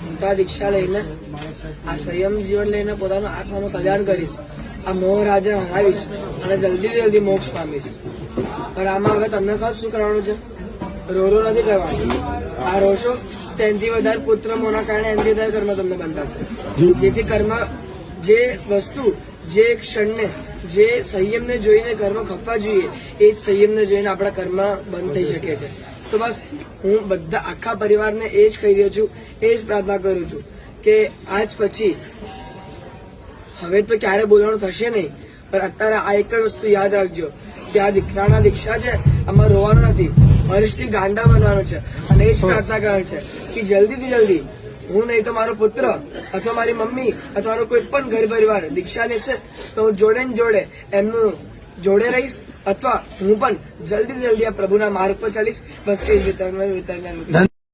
હું તો આ દીક્ષા લઈને આ સંયમ જીવન લઈને પોતાનું આત્માનું કલ્યાણ કરીશ, આ મોહ રાજા હરાવીશ અને જલ્દી મોક્ષ પામીશ. પણ આમાં હવે તમને ખબર શું કરવાનું છે? રો નથી કરવાનું. આ રોશો તેનાથી વધારે પુત્ર મોના કારણે એનાથી વધારે કર્મ તમને બંધાશે. જેથી કર્મ, જે વસ્તુ, જે ક્ષણને, જે સંયમને જોઈને કર્મ ખપવા જોઈએ, એ જ સંયમને જોઈને આપણા કર્મ બંધ થઈ શકે છે. તો બસ હું બધા આખા પરિવારને એ જ કહી રહ્યો છું, એ જ પ્રાર્થના કરું છું કે આજ પછી હવે તો ક્યારે બોલવાનું થશે નહીં, પણ અત્યારે આ એક જ વસ્તુ યાદ રાખજો કે આ દીકરાના દીક્ષા છે, આમાં રોવાનું નથી, હર્ષથી ગાંડા બનવાનું છે. અને એ જ પ્રાર્થના કરવાની છે કે જલ્દીથી જલ્દી હું નહીં તો મારો પુત્ર અથવા મારી મમ્મી અથવા મારો કોઈ પણ ઘર પરિવાર દીક્ષા લેશે તો હું જોડે ને જોડે એમનું જોડે રહીશ, અથવા હું પણ જલ્દી આ પ્રભુના માર્ગ પર ચાલીશ. બસ એ જ વિતરણ